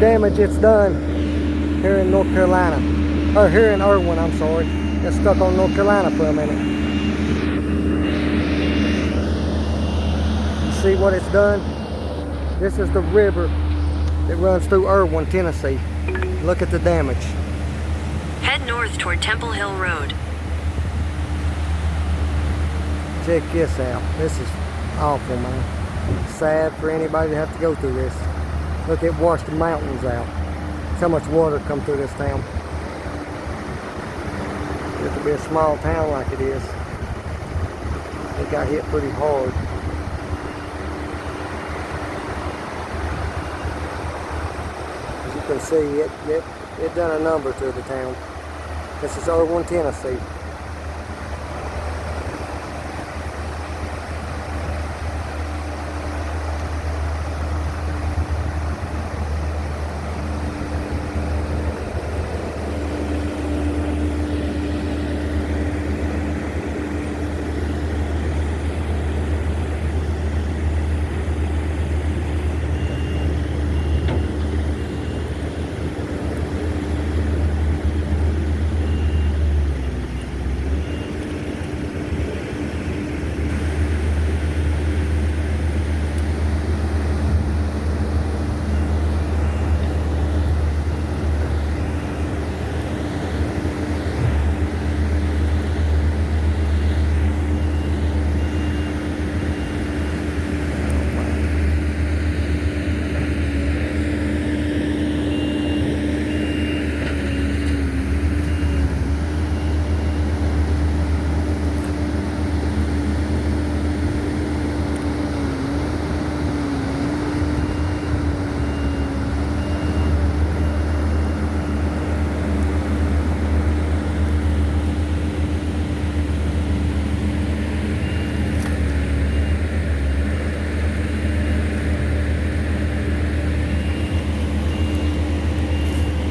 damage it's done here in North Carolina. Or here in Irwin, I'm sorry. Got stuck on North Carolina for a minute. You see what it's done? This is the river that runs through Irwin, Tennessee. Look at the damage. Head north toward Temple Hill Road. Check this out. This is awful, man. Sad for anybody to have to go through this. Look, it washed the mountains out. That's how much water come through this town. It to be a small town like it is. It got hit pretty hard. As you can see, it done a number to the town. This is Irwin, Tennessee.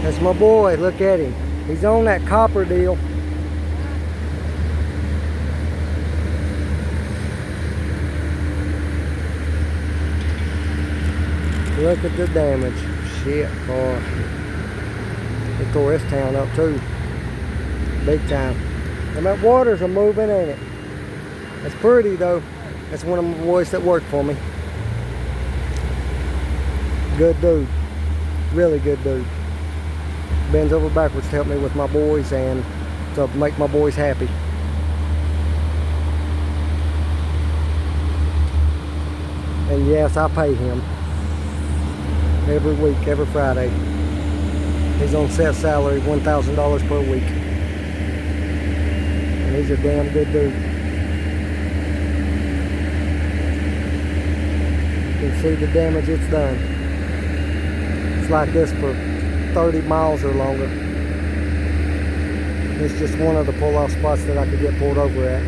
That's my boy, look at him. He's on that copper deal. Look at the damage. Shit, boy. They tore this town up too. Big time. And that waters are moving, ain't it? It's pretty though. That's one of my boys that work for me. Good dude. Really good dude. Bends over backwards to help me with my boys and to make my boys happy. And yes, I pay him every week, every Friday. He's on set salary, $1,000 per week. And he's a damn good dude. You can see the damage it's done. It's like this for 30 miles or longer. It's just one of the pull-off spots that I could get pulled over at.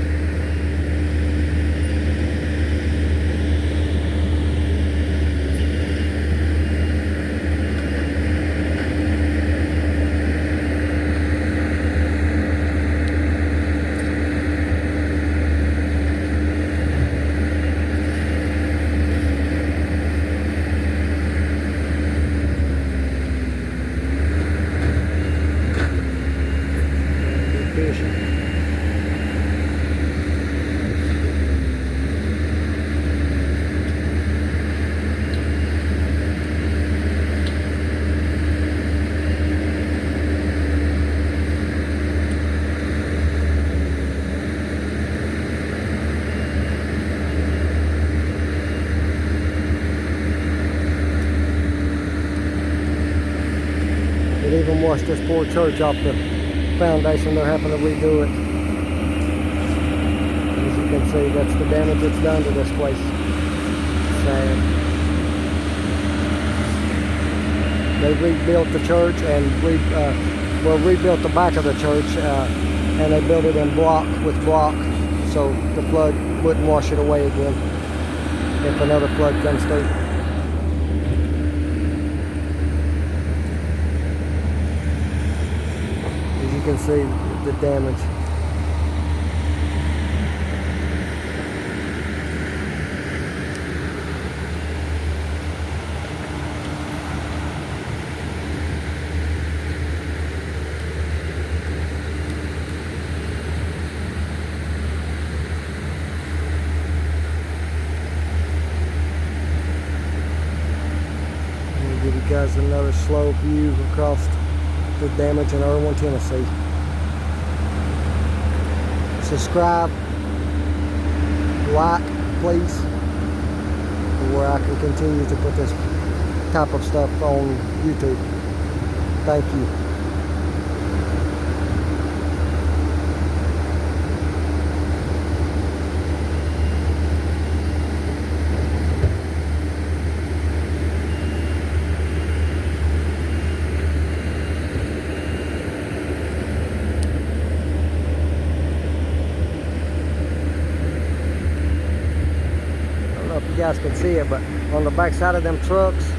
It even washed this poor church off the foundation. They're having to redo it. As you can see, that's the damage it's done to this place. Sad. They rebuilt the church and rebuilt the back of the church, and they built it in block with block, so the flood wouldn't wash it away again if another flood comes through. You can see the damage. give you guys another slow view across the damage in Erwin, Tennessee. Subscribe, like, please, where I can continue to put this type of stuff on YouTube. Thank you. You guys can see it, but on the back side of them trucks,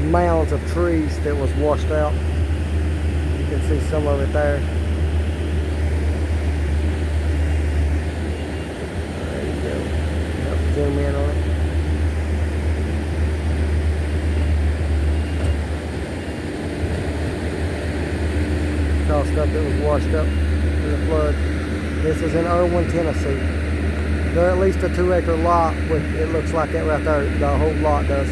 mounds of trees that was washed out. You can see some of it there. There you go. Help zoom in on it. All stuff that was washed up in the flood. This is in Erwin, Tennessee. They're at least a 2-acre lot, with it looks like it right there. The whole lot does.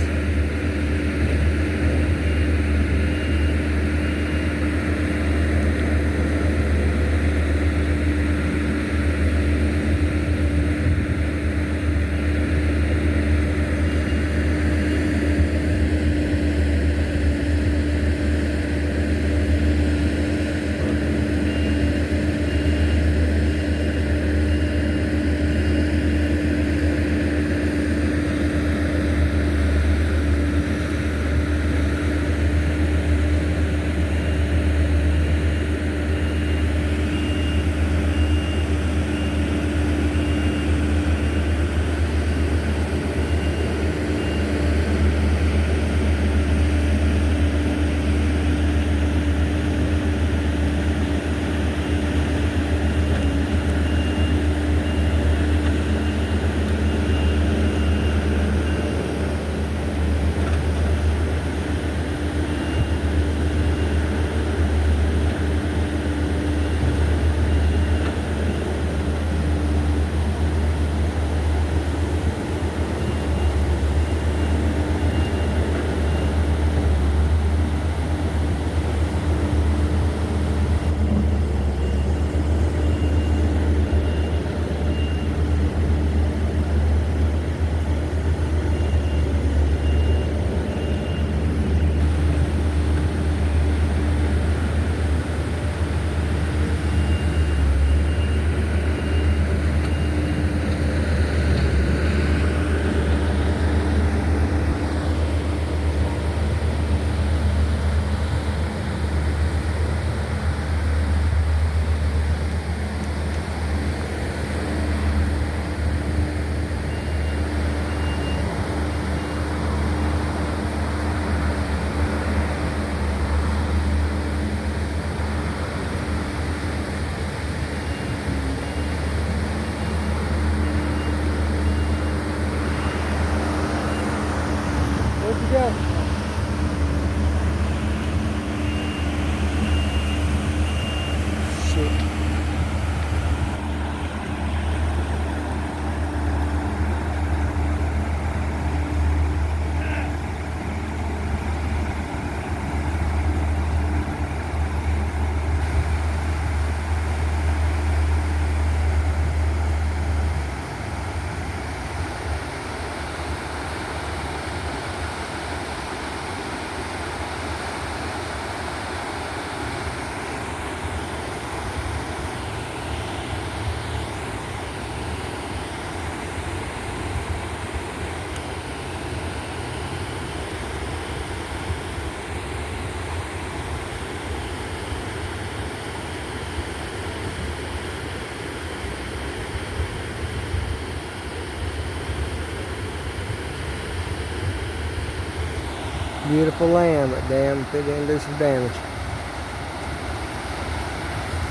Beautiful land, but damn if it didn't do some damage.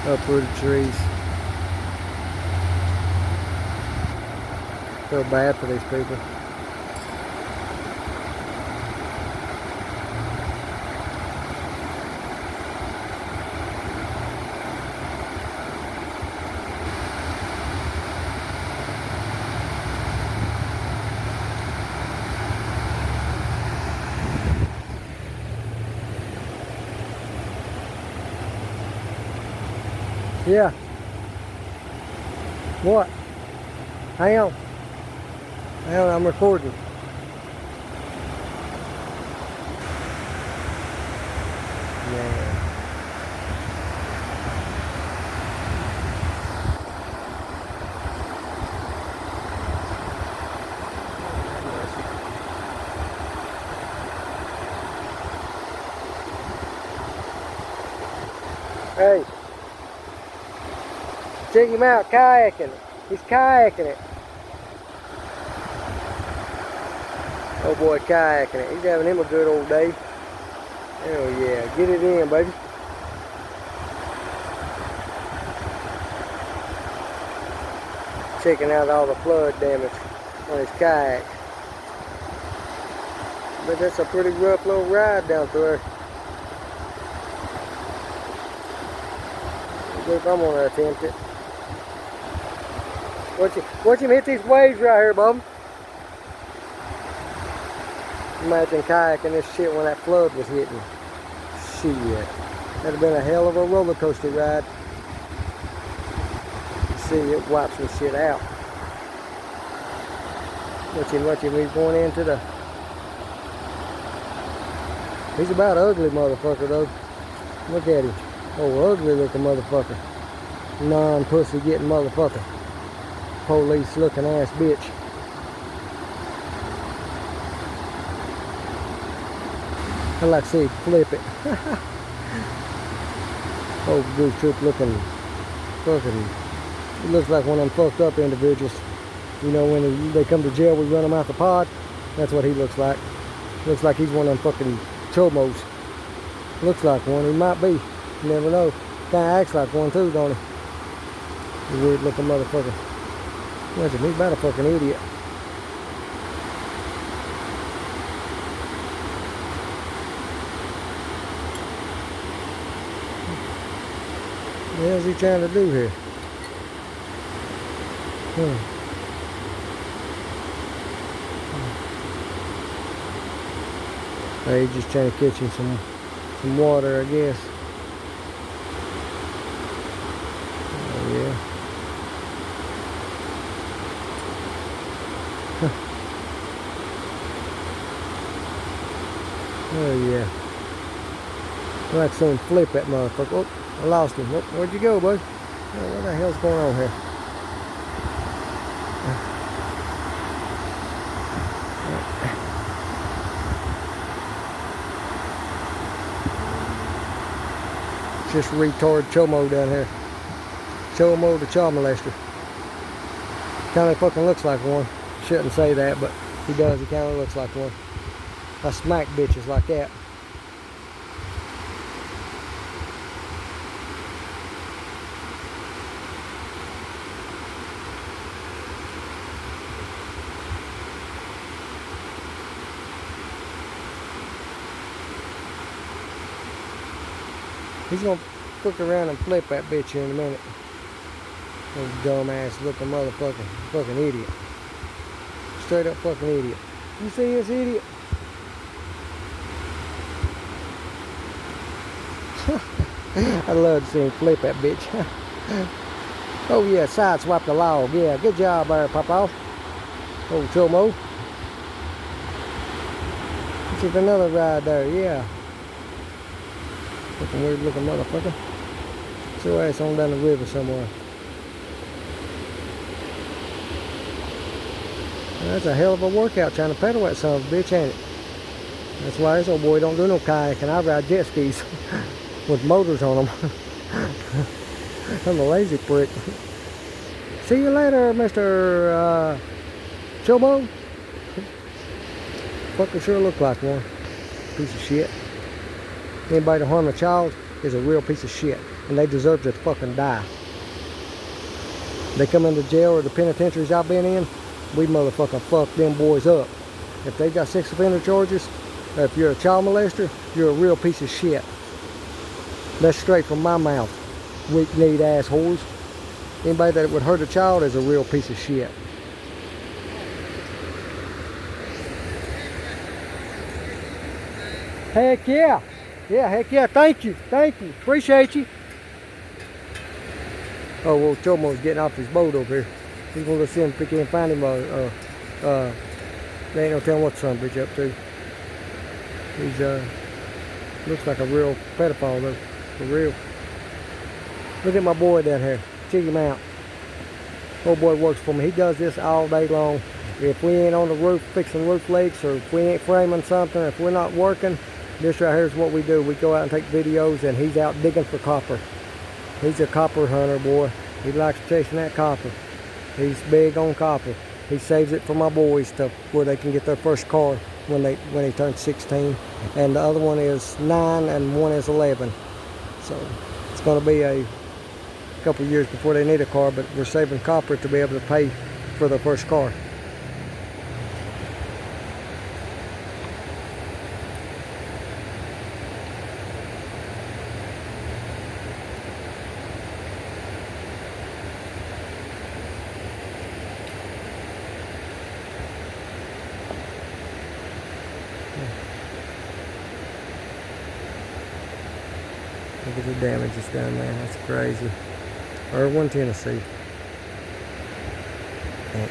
Uprooted trees. Feel bad for these people. Yeah. What? Hang on. Hang on, I'm recording. Yeah. Hey. Check him out, kayaking. He's kayaking it. Oh boy, kayaking it. He's having him a good old day. Hell yeah, get it in, baby. Checking out all the flood damage on his kayak. But that's a pretty rough little ride down through there. I think I'm gonna attempt it. Watch him hit these waves right here, bub. Imagine kayaking this shit when that flood was hitting. Shit. That'd have been a hell of a roller coaster ride. See, it wipes some shit out. Watch him, he's going into the... He's about ugly motherfucker though. Look at him. Oh, ugly looking motherfucker. Non-pussy getting motherfucker. Police looking ass bitch. I like to see it flip it. Oh, Goose Troop looking fucking, he looks like one of them fucked up individuals. You know, when they come to jail, we run them out the pod. That's what he looks like. Looks like he's one of them fucking chomos. Looks like one, he might be. You never know. Kinda acts like one too, don't he? He's a weird looking motherfucker. Imagine, he's about a fucking idiot. What the hell is he trying to do here? Oh, he's just trying to catch him some water, I guess. Oh yeah. Oh yeah. I'd like to see him flip that motherfucker. Oh, I lost him. Where'd you go, bud? Oh, what the hell's going on here? Just retard chomo down here. Chomo the child molester. Kind of fucking looks like one. Shouldn't say that, but he does. He kind of looks like one. I smack bitches like that. He's gonna fuck around and flip that bitch here in a minute. Those dumbass looking motherfucker. Fucking idiot. Straight up fucking idiot. You see this idiot? I love to see him flip that bitch. Oh yeah, sideswipe the log. Yeah, good job there, Papa. Oh, Chomo. This is another ride there, yeah. Fucking weird looking motherfucker. Get your ass on down the river somewhere. That's a hell of a workout trying to pedal that son of a bitch, ain't it? That's why this old boy don't do no kayaking. I ride jet skis with motors on them. I'm a lazy prick. See you later, Mr. Chomo. Fucking sure look like one. Piece of shit. Anybody to harm a child is a real piece of shit, and they deserve to fucking die. They come into jail or the penitentiaries I've been in, we motherfucking fuck them boys up. If they got sex offender charges, or if you're a child molester, you're a real piece of shit. That's straight from my mouth. Weak-kneed assholes. Anybody that would hurt a child is a real piece of shit. Heck yeah. Yeah, heck yeah. Thank you. Thank you. Appreciate you. Oh, well, Chomo's getting off his boat over here. He's gonna go see him if he can find him. There ain't no telling what son bitch up to. He's looks like a real pedophile though, for real. Look at my boy down here. Check him out. Old boy works for me. He does this all day long. If we ain't on the roof fixing roof leaks, or if we ain't framing something, if we're not working, this right here is what we do. We go out and take videos, and he's out digging for copper. He's a copper hunter, boy. He likes chasing that copper. He's big on copper. He saves it for my boys to where they can get their first car when he turns 16. And the other one is 9 and one is 11. So it's going to be a couple years before they need a car, but we're saving copper to be able to pay for their first car. Look at the damages down there. That's crazy. Irwin, Tennessee. Yeah.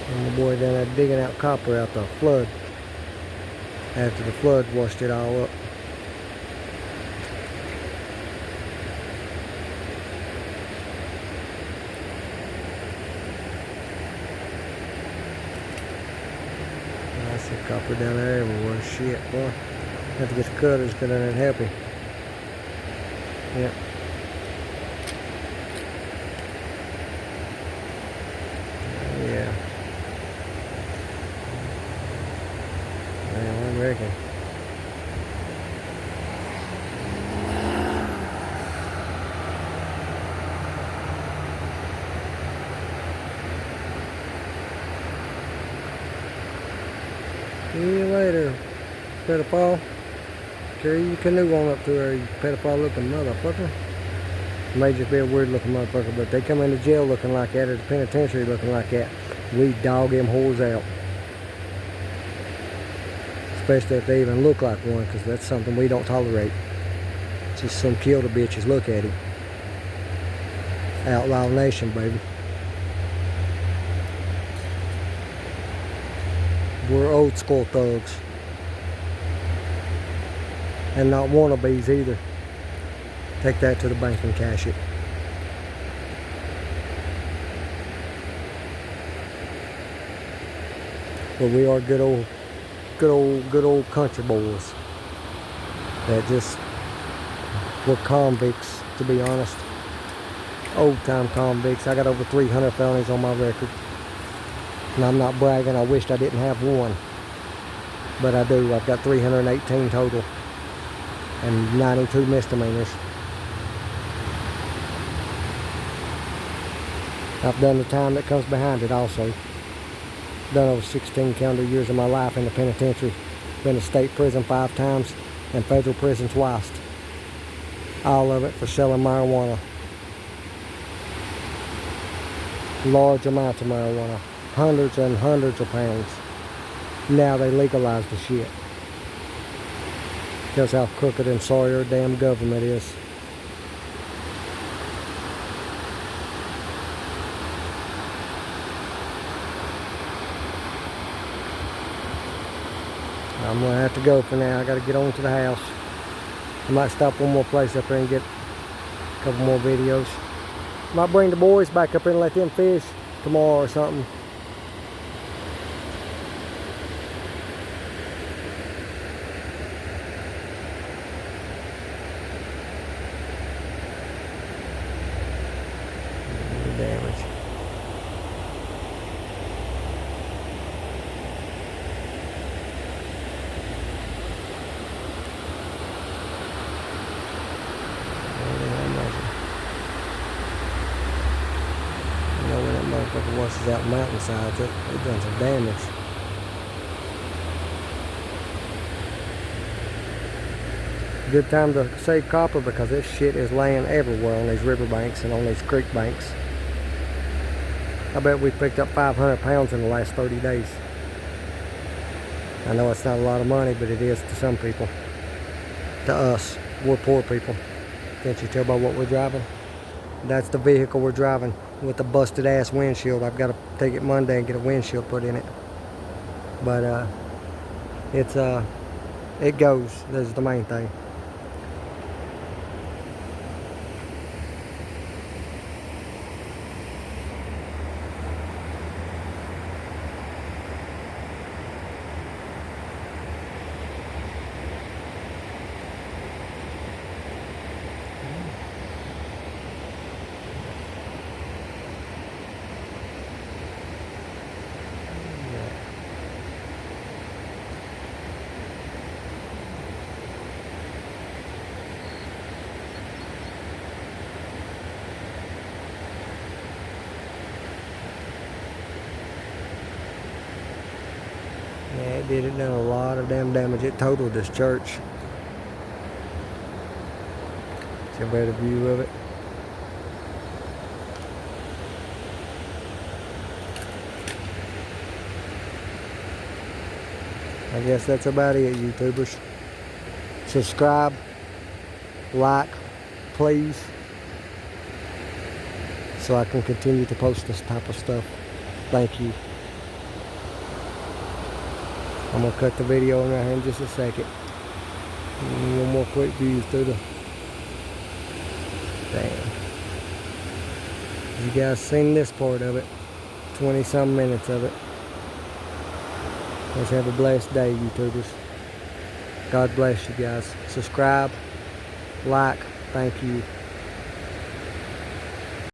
And the boy down there digging out copper out the flood. After the flood washed it all up. I see copper down there everywhere. Shit, boy. Have to get the cutters, get in there and help him. Yep. Yeah. I reckon. See you later, pedophile. Carry your canoe on up to her, you pedophile looking motherfucker. It may just be a weird looking motherfucker, but they come into jail looking like that, or the penitentiary looking like that. We dog them whores out. Especially if they even look like one, because that's something we don't tolerate. Just some kill the bitches, look at him. Outlaw nation, baby. We're old school thugs. And not wannabes either. Take that to the bank and cash it. But we are good old country boys. That just, we're convicts, to be honest. Old time convicts. I got over 300 felonies on my record. And I'm not bragging, I wished I didn't have one. But I do, I've got 318 total. And 92 misdemeanors. I've done the time that comes behind it also. Done over 16 calendar years of my life in the penitentiary. Been to state prison 5 times and federal prison twice. All of it for selling marijuana. Large amounts of marijuana. Hundreds and hundreds of pounds. Now they legalized the shit. That's how crooked and sorry our damn government is. I'm gonna have to go for now. I gotta get on to the house. I might stop one more place up there and get a couple more videos. Might bring the boys back up here and let them fish tomorrow or something. Damage. It washes out mountainsides. It done some damage. Good time to save copper because this shit is laying everywhere on these riverbanks and on these creek banks. I bet we picked up 500 pounds in the last 30 days. I know it's not a lot of money, but it is to some people. To us, we're poor people. Can't you tell by what we're driving? That's the vehicle we're driving with the busted ass windshield. I've got to take it Monday and get a windshield put in it. But it goes. That's the main thing. Yeah, it did. It done a lot of damn damage. It totaled this church. See a better view of it. I guess that's about it, YouTubers. Subscribe, like, please, so I can continue to post this type of stuff. Thank you. I'm going to cut the video in right here in just a second. One more quick view through the... Damn. You guys seen this part of it. 20-some minutes of it. Let's have a blessed day, YouTubers. God bless you guys. Subscribe, like, thank you.